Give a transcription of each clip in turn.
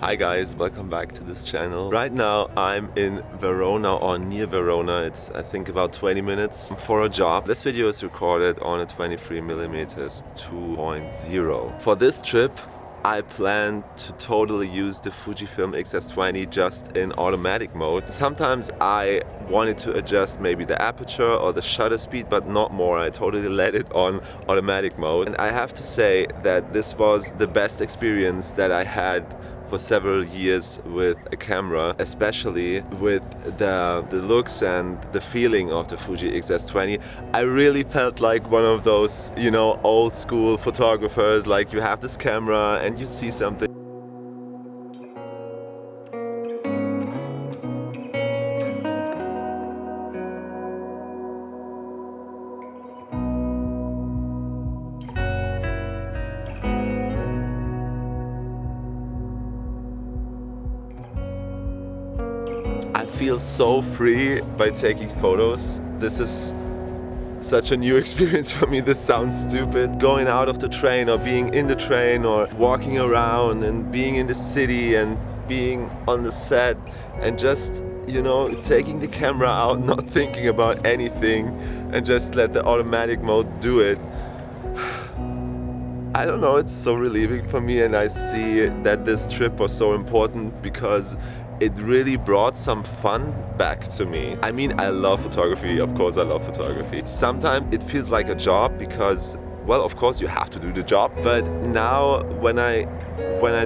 Hi guys, welcome back to this channel. Right now I'm in Verona or near Verona. It's I think about 20 minutes for a job. This video is recorded on a 23mm 2.0. For this trip I plan to totally use the Fujifilm XS20 just in automatic mode. Sometimes I wanted to adjust maybe the aperture or the shutter speed, but not more. I totally let it on automatic mode. And I have to say that this was the best experience that I had for several years with a camera, especially with the looks and the feeling of the Fuji XS20. I really felt like one of those, old school photographers, like you have this camera and you see something. I feel so free by taking photos. This is such a new experience for me. This sounds stupid. Going out of the train or being in the train or walking around and being in the city and being on the set and just, taking the camera out, not thinking about anything and just let the automatic mode do it. I don't know, it's so relieving for me, and I see that this trip was so important because it really brought some fun back to me. I mean, I love photography, of course I love photography. Sometimes it feels like a job because, well, of course you have to do the job, but now when I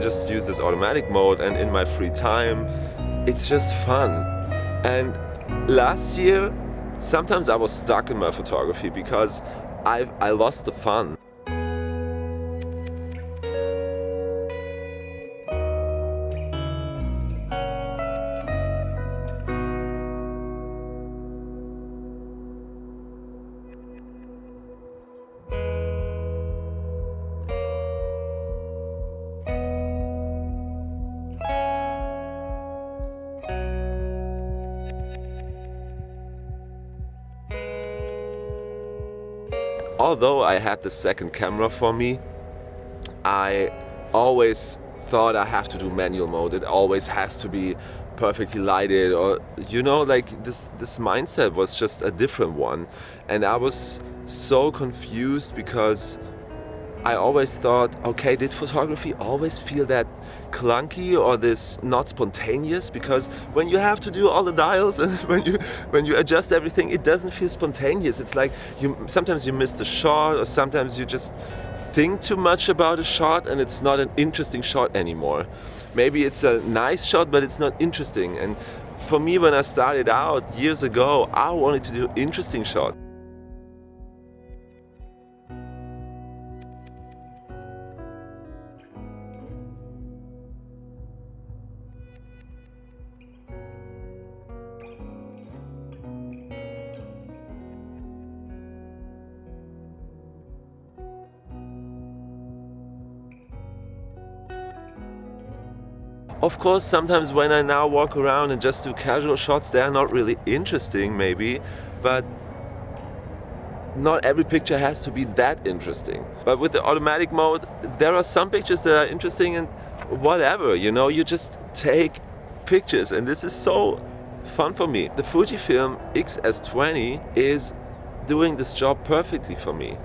just use this automatic mode and in my free time, it's just fun. And last year, sometimes I was stuck in my photography because I lost the fun. Although I had the second camera for me, I always thought I have to do manual mode. It always has to be perfectly lighted, or like this mindset was just a different one. And I was so confused because I always thought, okay, did photography always feel that clunky or this not spontaneous? Because when you have to do all the dials and when you adjust everything, it doesn't feel spontaneous. It's like sometimes you miss the shot, or sometimes you just think too much about a shot and it's not an interesting shot anymore. Maybe it's a nice shot, but it's not interesting. And for me, when I started out years ago, I wanted to do interesting shots. Of course, sometimes when I now walk around and just do casual shots, they are not really interesting maybe, but not every picture has to be that interesting. But with the automatic mode, there are some pictures that are interesting and whatever, you just take pictures, and this is so fun for me. The Fujifilm XS20 is doing this job perfectly for me.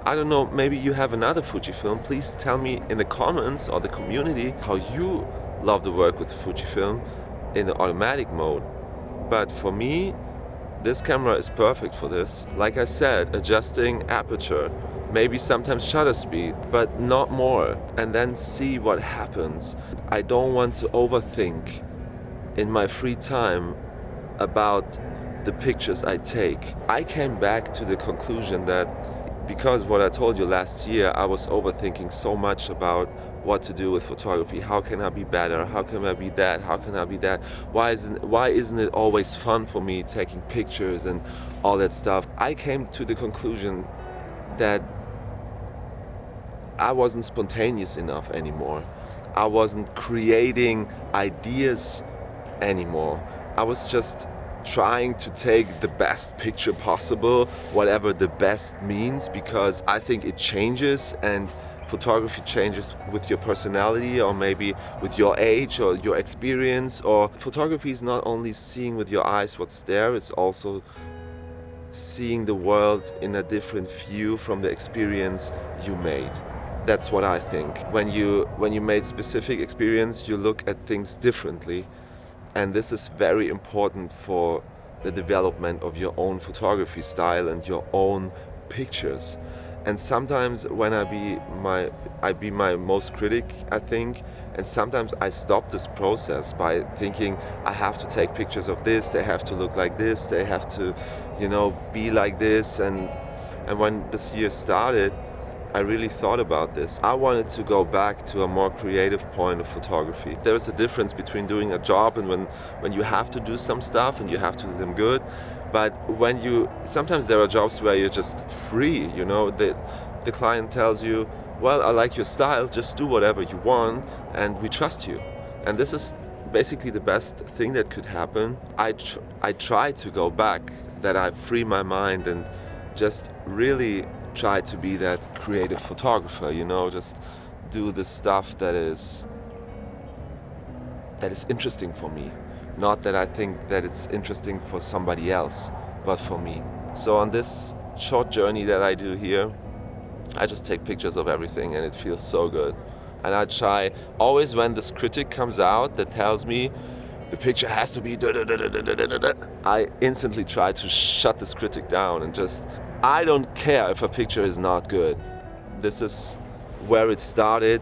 I don't know, maybe you have another Fujifilm. Please tell me in the comments or the community how you love the work with Fujifilm in the automatic mode. But for me, this camera is perfect for this. Like I said, adjusting aperture, maybe sometimes shutter speed, but not more, and then see what happens. I don't want to overthink in my free time about the pictures I take. I came back to the conclusion that because what I told you last year, I was overthinking so much about what to do with photography. How can I be better? How can I be that? How can I be that? Why isn't it always fun for me taking pictures and all that stuff? I came to the conclusion that I wasn't spontaneous enough anymore. I wasn't creating ideas anymore. I was just trying to take the best picture possible, whatever the best means, because I think it changes, and photography changes with your personality, or maybe with your age or your experience. Or photography is not only seeing with your eyes what's there, it's also seeing the world in a different view from the experience you made. That's what I think. When you made specific experience, you look at things differently, and this is very important for the development of your own photography style and your own pictures. And sometimes when I be my most critic, I think, and sometimes I stop this process by thinking I have to take pictures of this, they have to look like this, they have to, be like this. And when this year started, I really thought about this. I wanted to go back to a more creative point of photography. There is a difference between doing a job and when you have to do some stuff and you have to do them good. But sometimes there are jobs where you're just free, the client tells you, well, I like your style, just do whatever you want and we trust you. And this is basically the best thing that could happen. I try to go back, that I free my mind and just really try to be that creative photographer, just do the stuff that is interesting for me. Not that I think that it's interesting for somebody else, but for me. So on this short journey that I do here, I just take pictures of everything and it feels so good. And I try, always when this critic comes out that tells me the picture has to be I instantly try to shut this critic down and I don't care if a picture is not good. This is where it started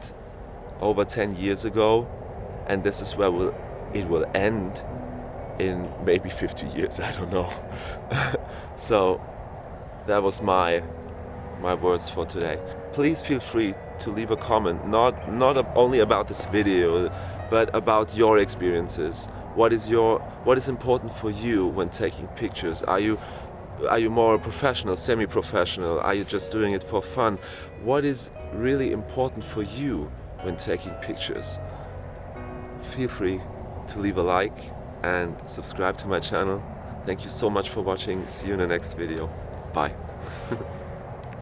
over 10 years ago, and this is where it will end in maybe 50 years, I don't know. So that was my words for today. Please feel free to leave a comment, not only about this video, but about your experiences. What is important for you when taking pictures? Are you more professional, semi-professional? Are you just doing it for fun? What is really important for you when taking pictures? Feel free to leave a like and subscribe to my channel. Thank you so much for watching. See you in the next video. Bye.